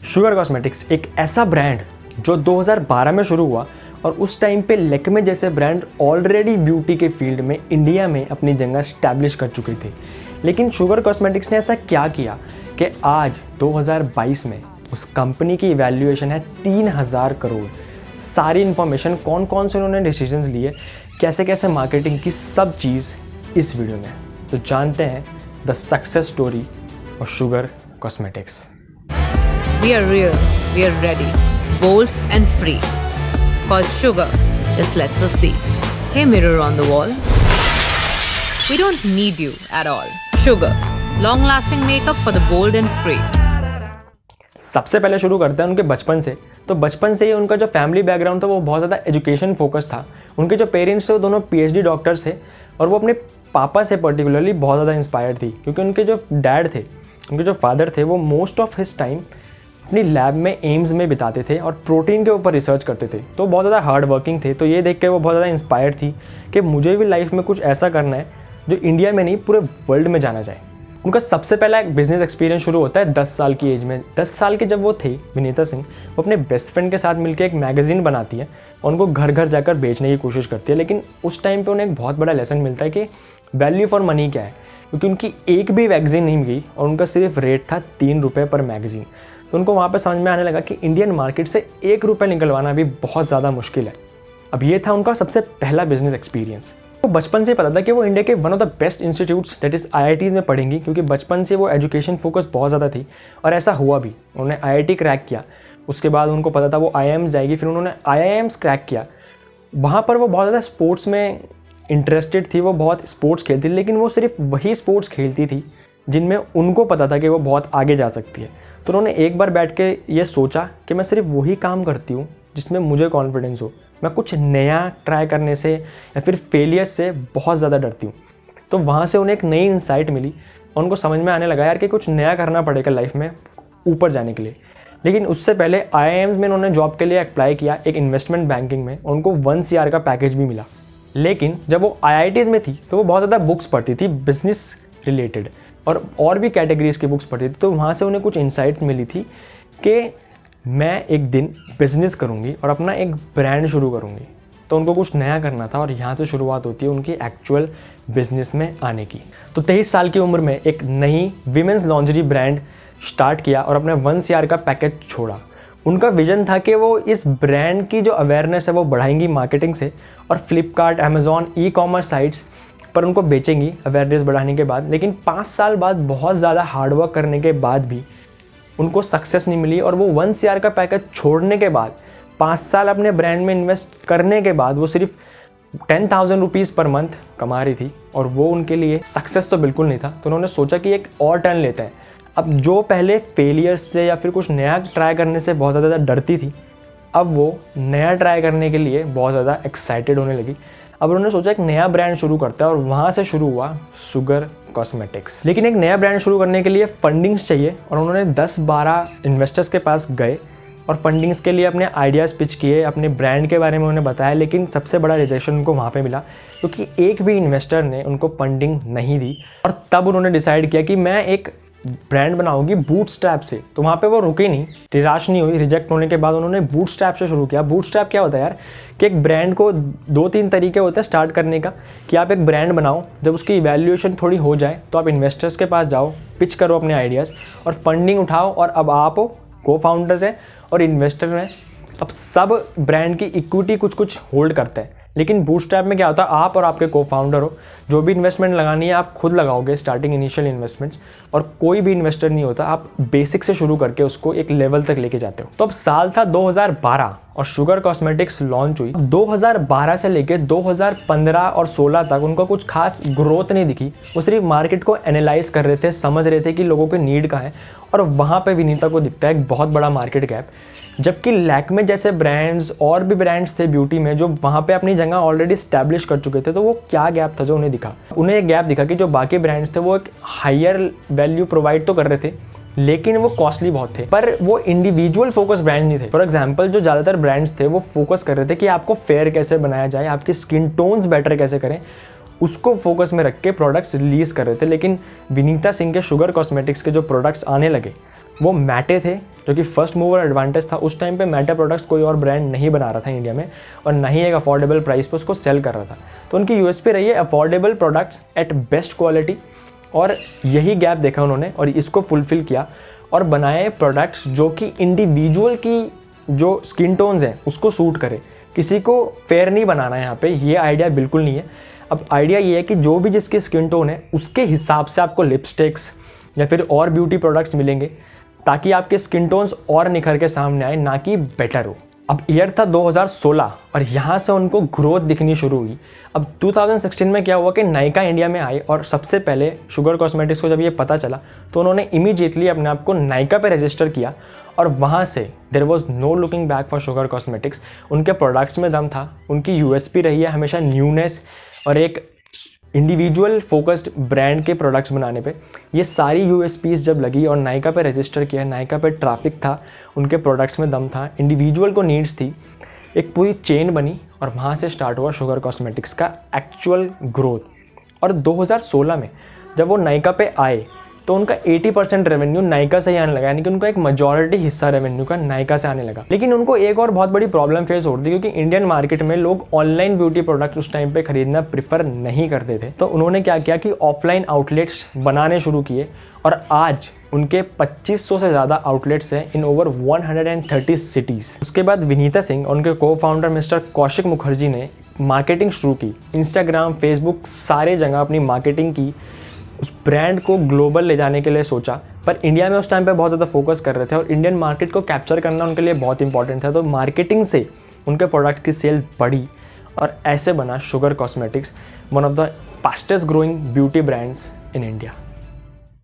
Sugar cosmetics एक ऐसा brand जो 2012 में शुरू हुआ और उस टाइम पे लैक्मे जैसे ब्रांड ऑलरेडी ब्यूटी के फील्ड में इंडिया में अपनी जगह स्टैब्लिश कर चुके थे। लेकिन शुगर कॉस्मेटिक्स ने ऐसा क्या किया कि आज 2022 में उस कंपनी की वैल्यूएशन है 3000 करोड़। सारी इन्फॉर्मेशन कौन कौन से उन्होंने डिसीजंस लिए, कैसे कैसे मार्केटिंग की, सब चीज़ इस वीडियो में। तो जानते हैं the success story of sugar cosmetics. We are real, we are ready, bold and free. Cause sugar just lets us be. Hey mirror on the wall. We don't need you at all. Sugar, long lasting makeup for the bold and free. सबसे पहले शुरू करते हैं उनके बचपन से। तो बचपन से ही उनका जो फैमिली बैकग्राउंड था वो बहुत ज़्यादा एजुकेशन फोकस था। उनके जो पेरेंट्स थे वो दोनों PhD डॉक्टर्स थे और वो अपने पापा से पर्टिकुलरली बहुत ज़्यादा इंस्पायर्ड थी, क्योंकि उनके जो डैड थे, उनके जो फादर थे, वो मोस्ट ऑफ हिज टाइम अपनी लैब में एम्स में बिताते थे और प्रोटीन के ऊपर रिसर्च करते थे। तो बहुत ज़्यादा हार्ड वर्किंग थे। तो ये देख के वो बहुत ज़्यादा इंस्पायर्ड थी कि मुझे भी लाइफ में कुछ ऐसा करना है जो इंडिया में नहीं पूरे वर्ल्ड में जाना जाए। उनका सबसे पहला एक बिजनेस एक्सपीरियंस शुरू होता है 10 साल की एज में। 10 साल के जब वो थे, विनीता सिंह, वो अपने बेस्ट फ्रेंड के साथ मिलकर एक मैगज़ीन बनाती है और उनको घर घर जाकर बेचने की कोशिश करती है। लेकिन उस टाइम पे उन्हें एक बहुत बड़ा लेसन मिलता है कि वैल्यू फॉर मनी क्या है, क्योंकि उनकी एक भी मैगज़ीन नहीं गई और उनका सिर्फ रेट था 3 रुपये पर मैगज़ीन। तो उनको वहाँ पे समझ में आने लगा कि इंडियन मार्केट से 1 रुपये निकलवाना भी बहुत ज़्यादा मुश्किल है। अब ये था उनका सबसे पहला बिजनेस एक्सपीरियंस। वो बचपन से पता था कि वो इंडिया के one of the best institutes that is IITs में पढ़ेंगी, क्योंकि बचपन से वो एजुकेशन फोकस बहुत ज़्यादा थी और ऐसा हुआ भी। उन्होंने IIT क्रैक किया, उसके बाद उनको पता था वो IIM जाएगी, फिर उन्होंने IIMs क्रैक किया। वहाँ पर वो बहुत ज़्यादा स्पोर्ट्स में इंटरेस्टेड थी, वो बहुत स्पोर्ट्स खेलती थी, लेकिन वो सिर्फ वही स्पोर्ट्स खेलती थी जिनमें उनको पता था कि वो बहुत आगे जा सकती है। तो उन्होंने एक बार बैठ के ये सोचा कि मैं सिर्फ वही काम करती हूँ जिसमें मुझे कॉन्फिडेंस हो। मैं कुछ नया ट्राई करने से या फिर फेलियर से बहुत ज़्यादा डरती हूँ। तो वहाँ से उन्हें एक नई इंसाइट मिली और उनको समझ में आने लगा यार कि कुछ नया करना पड़ेगा लाइफ में ऊपर जाने के लिए। लेकिन उससे पहले IIMs में उन्होंने जॉब के लिए अप्लाई किया एक इन्वेस्टमेंट बैंकिंग में, उनको 1 CR का पैकेज भी मिला। लेकिन जब वो IITs में थी तो वो बहुत ज़्यादा बुक्स पढ़ती थी बिजनेस रिलेटेड और भी कैटेगरीज की बुक्स पढ़ती थी। तो वहाँ से उन्हें कुछ इंसाइट्स मिली थी कि मैं एक दिन बिज़नेस करूँगी और अपना एक ब्रांड शुरू करूँगी। तो उनको कुछ नया करना था और यहाँ से शुरुआत होती है उनकी एक्चुअल बिजनेस में आने की। तो 23 साल की उम्र में एक नई विमेंस लॉन्जरी ब्रांड स्टार्ट किया और अपने 1 CR का पैकेज छोड़ा। उनका विजन था कि वो इस ब्रांड की जो अवेयरनेस है वो बढ़ाएंगी मार्केटिंग से और फ्लिपकार्ट, अमेज़ॉन, ई-कॉमर्स साइट्स पर उनको बेचेंगी अवेयरनेस बढ़ाने के बाद। लेकिन 5 साल बाद बहुत ज़्यादा हार्डवर्क करने के बाद भी उनको सक्सेस नहीं मिली और वो 1 CR का पैकेज छोड़ने के बाद 5 साल अपने ब्रांड में इन्वेस्ट करने के बाद वो सिर्फ 10,000 रुपीज़ पर मंथ कमा रही थी और वो उनके लिए सक्सेस तो बिल्कुल नहीं था। तो उन्होंने सोचा कि एक और टर्न लेते हैं। अब जो पहले फेलियर्स से या फिर कुछ नया ट्राई करने से बहुत ज़्यादा डरती थी, अब वो नया ट्राई करने के लिए बहुत ज़्यादा एक्साइटेड होने लगी। अब उन्होंने सोचा एक नया ब्रांड शुरू करता है और वहाँ से शुरू हुआ शुगर कॉस्मेटिक्स। लेकिन एक नया ब्रांड शुरू करने के लिए फंडिंग्स चाहिए और उन्होंने 10-12 इन्वेस्टर्स के पास गए और फंडिंग्स के लिए अपने आइडियाज़ पिच किए, अपने ब्रांड के बारे में उन्हें बताया। लेकिन सबसे बड़ा रिजेक्शन उनको वहाँ पे मिला, क्योंकि एक भी इन्वेस्टर ने उनको फंडिंग नहीं दी। और तब उन्होंने डिसाइड किया कि मैं एक ब्रांड बनाऊंगी बूटस्ट्रैप से। तो वहाँ पे वो रुके नहीं, निराश नहीं हुई। रिजेक्ट होने के बाद उन्होंने बूटस्ट्रैप से शुरू किया। बूटस्ट्रैप क्या होता है यार, कि एक ब्रांड को 2-3 तरीके होते हैं स्टार्ट करने का, कि आप एक ब्रांड बनाओ, जब उसकी इवैल्यूएशन थोड़ी हो जाए तो आप इन्वेस्टर्स के पास जाओ, पिच करो अपने आइडियाज़ और फंडिंग उठाओ और अब आप को फाउंडर्स हैं और इन्वेस्टर हैं। अब सब ब्रांड की इक्विटी कुछ कुछ होल्ड करते हैं। लेकिन बूटस्ट्रैप में क्या होता है, आप और आपके को फाउंडर हो, जो भी इन्वेस्टमेंट लगानी है आप खुद लगाओगे, स्टार्टिंग इनिशियल इन्वेस्टमेंट्स, और कोई भी इन्वेस्टर नहीं होता। आप बेसिक से शुरू करके उसको एक लेवल तक लेके जाते हो। तो अब साल था 2012 और शुगर कॉस्मेटिक्स लॉन्च हुई। 2012 से लेके 2015 और 16 तक उनको कुछ खास ग्रोथ नहीं दिखी। वो सिर्फ मार्केट को एनालाइज कर रहे थे, समझ रहे थे कि लोगों के नीड कहाँ है, और वहाँ पे विनीता को दिखता है एक बहुत बड़ा मार्केट गैप। जबकि लैक्मे जैसे ब्रांड्स और भी ब्रांड्स थे ब्यूटी में जो वहाँ पे अपनी जगह ऑलरेडी स्टैब्लिश कर चुके थे। तो वो क्या गैप था जो उन्हें दिखा? उन्हें एक गैप दिखा कि जो बाकी ब्रांड्स थे वो एक हायर वैल्यू प्रोवाइड तो कर रहे थे, लेकिन वो कॉस्टली बहुत थे, पर वो इंडिविजुअल फोकस ब्रांड नहीं थे। फॉर एग्जांपल जो ज़्यादातर ब्रांड्स थे वो फोकस कर रहे थे कि आपको फेयर कैसे बनाया जाए, आपकी स्किन टोन्स बेटर कैसे करें, उसको फोकस में रख के प्रोडक्ट्स रिलीज़ कर रहे थे। लेकिन विनीता सिंह के शुगर कॉस्मेटिक्स के जो प्रोडक्ट्स आने लगे वो मैटे थे, जो कि फर्स्ट मूवर एडवांटेज था। उस टाइम पे मैटे प्रोडक्ट्स कोई और ब्रांड नहीं बना रहा था इंडिया में, और ना ही एक अफोर्डेबल प्राइस पे उसको सेल कर रहा था। तो उनकी यूएसपी रही है affordable products at best quality, और यही गैप देखा उन्होंने और इसको फुलफिल किया और बनाए प्रोडक्ट्स जो कि इंडिविजुअल की जो स्किन टोन्स हैं उसको सूट करे। किसी को फेयर नहीं बनाना है यहाँ पे, ये आइडिया बिल्कुल नहीं है। अब आइडिया ये है कि जो भी जिसकी स्किन टोन है उसके हिसाब से आपको लिपस्टिक्स या फिर और ब्यूटी प्रोडक्ट्स मिलेंगे, ताकि आपके स्किन टोन्स और निखर के सामने आए, ना कि बेटर हो। अब ईयर था 2016 और यहाँ से उनको ग्रोथ दिखनी शुरू हुई। अब 2016 में क्या हुआ कि नायका इंडिया में आई, और सबसे पहले शुगर कॉस्मेटिक्स को जब ये पता चला तो उन्होंने इमीडिएटली अपने आप को नायका पे रजिस्टर किया, और वहाँ से there was no looking back for Sugar cosmetics. उनके प्रोडक्ट्स में दम था, उनकी यूएसपी रही है हमेशा न्यूनेस और एक इंडिविजुअल फोकस्ड ब्रांड के प्रोडक्ट्स बनाने पे। ये सारी यूएसपीज जब लगी और नायका पे रजिस्टर किया, नायका पे ट्रैफिक था, उनके प्रोडक्ट्स में दम था, इंडिविजुअल को नीड्स थी, एक पूरी चेन बनी, और वहाँ से स्टार्ट हुआ शुगर कॉस्मेटिक्स का एक्चुअल ग्रोथ। और 2016 में जब वो नायका पे आए तो उनका 80% रेवेन्यू नायका से ही आने लगा, यानी कि उनका एक मेजॉरिटी हिस्सा रेवेन्यू का नायका से आने लगा। लेकिन उनको एक और बहुत बड़ी प्रॉब्लम फेस होती थी, क्योंकि इंडियन मार्केट में लोग ऑनलाइन ब्यूटी प्रोडक्ट उस टाइम पे खरीदना प्रिफर नहीं करते थे। तो उन्होंने क्या किया कि ऑफलाइन आउटलेट्स बनाने शुरू किए, और आज उनके 2500 से ज़्यादा आउटलेट्स हैं इन ओवर 130 सिटीज़। उसके बाद विनीता सिंह और उनके को फाउंडर मिस्टर कौशिक मुखर्जी ने मार्केटिंग शुरू की, इंस्टाग्राम, फेसबुक, सारे जगह अपनी मार्केटिंग की, उस ब्रांड को ग्लोबल ले जाने के लिए सोचा। पर इंडिया में उस टाइम पे बहुत ज़्यादा फोकस कर रहे थे, और इंडियन मार्केट को कैप्चर करना उनके लिए बहुत इंपॉर्टेंट था। तो मार्केटिंग से उनके प्रोडक्ट की सेल बढ़ी, और ऐसे बना sugar cosmetics one of the fastest growing beauty brands in India.